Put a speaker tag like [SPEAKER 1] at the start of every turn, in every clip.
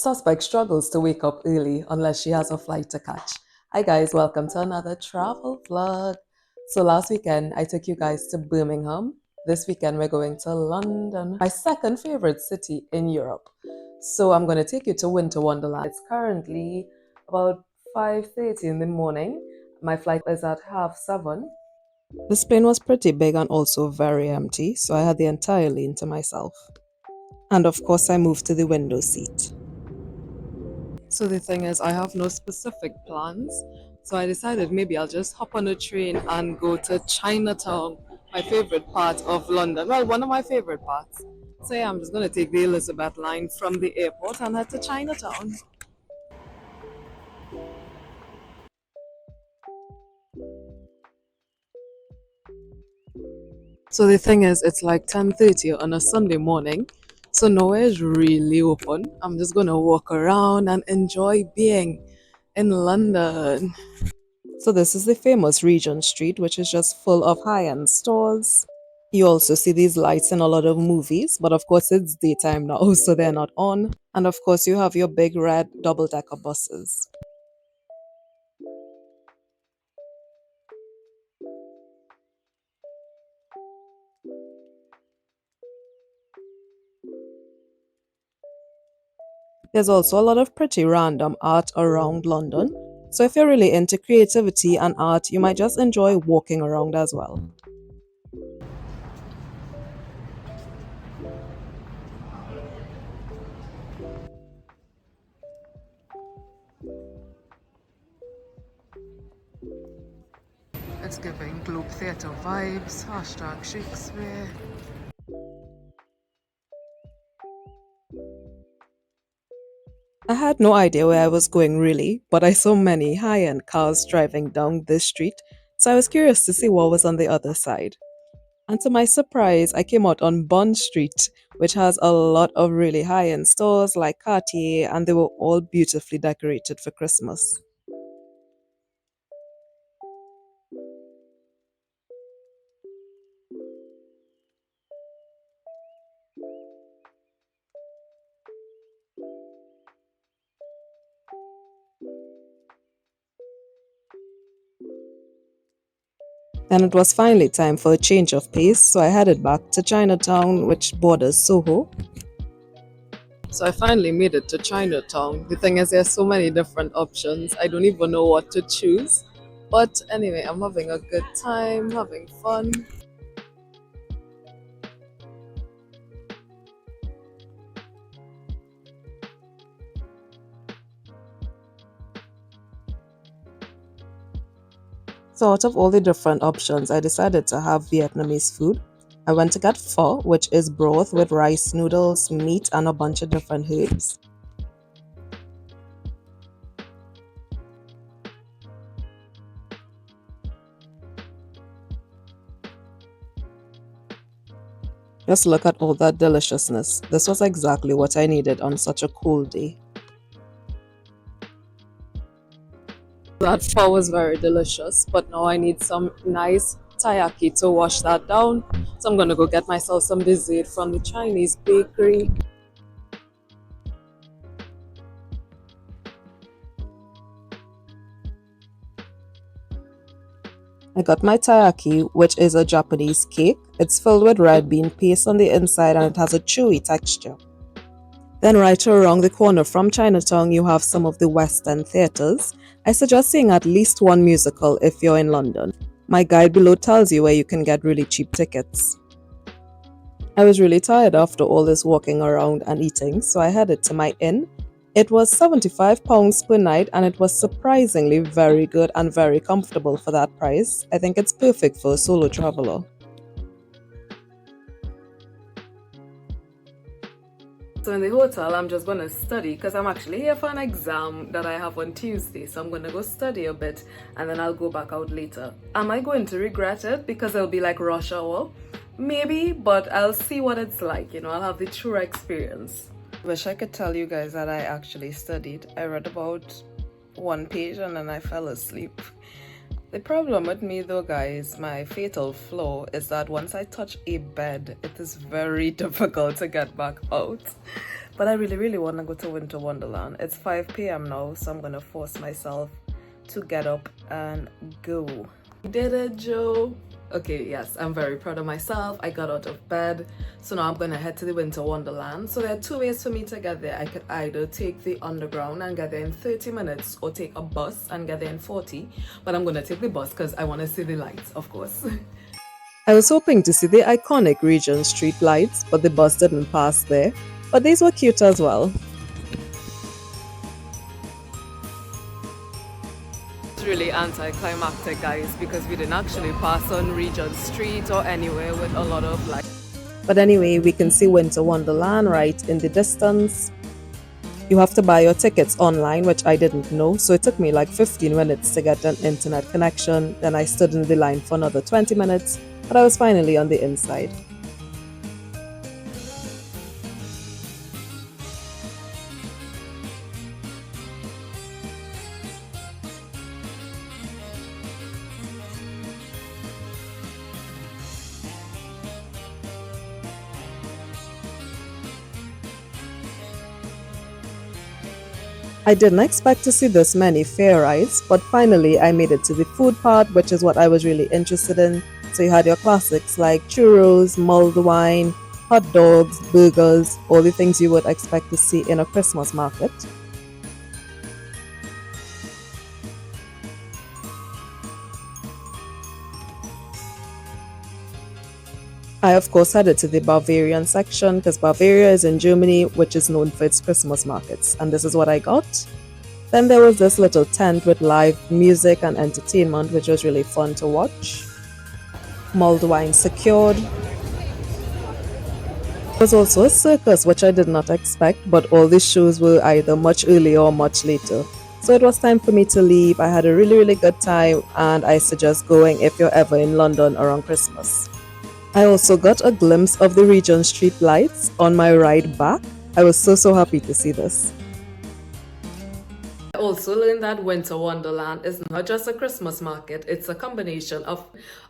[SPEAKER 1] Suspect struggles to wake up early unless she has a flight to catch. Hi guys, welcome to another travel vlog. So last weekend I took you guys to Birmingham. This weekend we're going to London, my second favorite city in Europe. So I'm going to take you to Winter Wonderland. It's currently about 5:30 in the morning. My flight is at 7:30. This plane was pretty big and also very empty, so I had the entire lane to myself. And of course I moved to the window seat. So the thing is, I have no specific plans. So I decided maybe I'll just hop on a train and go to Chinatown, my favorite part of London. Well, one of my favorite parts. So yeah, I'm just going to take the Elizabeth line from the airport and head to Chinatown. So the thing is, it's like 10:30 on a Sunday morning. So nowhere is really open. I'm just going to walk around and enjoy being in London. So this is the famous Regent Street, which is just full of high-end stores. You also see these lights in a lot of movies, but of course it's daytime now, so they're not on. And of course you have your big red double-decker buses. There's also a lot of pretty random art around London. So if you're really into creativity and art, you might just enjoy walking around as well. It's giving Globe Theatre vibes, hashtag Shakespeare. I had no idea where I was going really, but I saw many high-end cars driving down this street, so I was curious to see what was on the other side. And to my surprise, I came out on Bond Street, which has a lot of really high-end stores like Cartier, and they were all beautifully decorated for Christmas. Then it was finally time for a change of pace, so I headed back to Chinatown, which borders Soho. So I finally made it to Chinatown. The thing is, there's so many different options. I don't even know what to choose. But anyway, I'm having a good time, having fun. So out of all the different options, I decided to have Vietnamese food. I went to get pho, which is broth with rice noodles, meat, and a bunch of different herbs. Just look at all that deliciousness. This was exactly what I needed on such a cool day. That pho was very delicious, but now I need some nice taiyaki to wash that down. So I'm gonna go get myself some dessert from the Chinese bakery. I got my taiyaki, which is a Japanese cake. It's filled with red bean paste on the inside and it has a chewy texture. Then right around the corner from Chinatown, you have some of the West End theatres. I suggest seeing at least one musical if you're in London. My guide below tells you where you can get really cheap tickets. I was really tired after all this walking around and eating, so I headed to my inn. It was £75 per night and it was surprisingly very good and very comfortable for that price. I think it's perfect for a solo traveler. So in the hotel, I'm just going to study because I'm actually here for an exam that I have on Tuesday. So I'm going to go study a bit and then I'll go back out later. Am I going to regret it because it'll be like rush hour? Maybe, but I'll see what it's like. I'll have the true experience. Wish I could tell you guys that I actually studied. I read about one page and then I fell asleep. The problem with me though, guys, my fatal flaw is that once I touch a bed, it is very difficult to get back out. But I really, really want to go to Winter Wonderland. It's 5 p.m. now, so I'm going to force myself to get up and go. You did it, Joe. Okay, yes, I'm very proud of myself. I got out of bed. So now I'm going to head to the Winter Wonderland. So there are two ways for me to get there. I could either take the underground and get there in 30 minutes or take a bus and get there in 40. But I'm going to take the bus because I want to see the lights, of course. I was hoping to see the iconic Regent Street lights, but the bus didn't pass there. But these were cute as well. It's really anticlimactic, guys, because we didn't actually pass on Regent Street or anywhere with a lot of lights. But anyway, we can see Winter Wonderland right in the distance. You have to buy your tickets online, which I didn't know, so it took me like 15 minutes to get an internet connection. Then I stood in the line for another 20 minutes, but I was finally on the inside. I didn't expect to see this many fair rides, but finally I made it to the food part, which is what I was really interested in. So you had your classics like churros, mulled wine, hot dogs, burgers, all the things you would expect to see in a Christmas market. I of course headed to the Bavarian section because Bavaria is in Germany, which is known for its Christmas markets, and this is what I got. Then there was this little tent with live music and entertainment, which was really fun to watch. Mulled wine secured. There was also a circus, which I did not expect, but all the shows were either much earlier or much later. So it was time for me to leave. I had a really, really good time, and I suggest going if you're ever in London around Christmas. I also got a glimpse of the Regent Street lights on my ride back. I was so happy to see this. I also learned that Winter Wonderland is not just a Christmas market, it's a combination of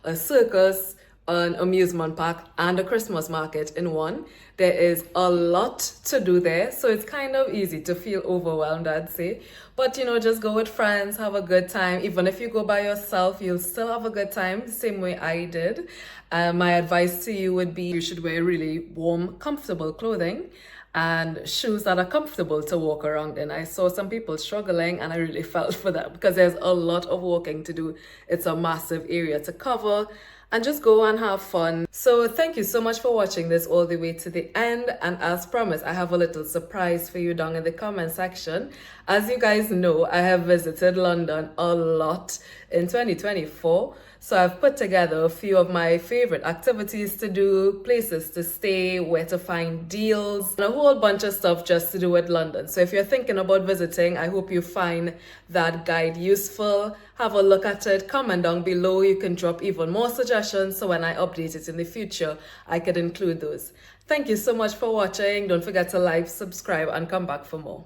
[SPEAKER 1] a circus, an amusement park, and a Christmas market in one. There is a lot to do there, so it's kind of easy to feel overwhelmed, I'd say. But just go with friends, have a good time. Even if you go by yourself, you'll still have a good time, same way I did. My advice to you would be you should wear really warm, comfortable clothing and shoes that are comfortable to walk around in. I saw some people struggling and I really felt for them because there's a lot of walking to do. It's a massive area to cover. And just go and have fun. So thank you so much for watching this all the way to the end. And as promised, I have a little surprise for you down in the comment section. As you guys know, I have visited London a lot in 2024. So I've put together a few of my favorite activities to do, places to stay, where to find deals, and a whole bunch of stuff just to do with London. So if you're thinking about visiting, I hope you find that guide useful. Have a look at it, comment down below. You can drop even more suggestions so when I update it in the future, I could include those. Thank you so much for watching. Don't forget to like, subscribe, and come back for more.